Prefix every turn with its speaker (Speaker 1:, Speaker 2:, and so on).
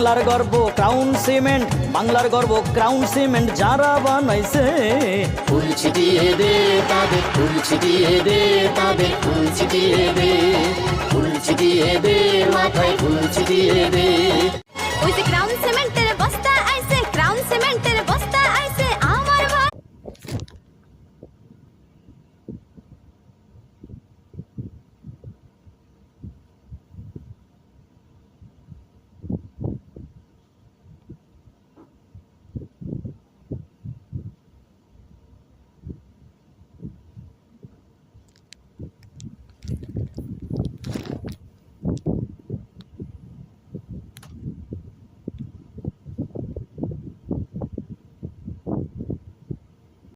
Speaker 1: বাংলার গর্ব crown cement, বাংলার গর্ব ক্রাউন সিমেন্ট যারা বানাইছে।
Speaker 2: ফুল ছিটিয়ে দে তাদের, ফুল ছিটিয়ে দে তাদের, ফুল ছিটিয়ে দে, ফুল ছিটিয়ে দে মাথায় ফুল ছিটিয়ে দে।
Speaker 3: ওই যে ক্রাউন সিমেন্টের বস্তা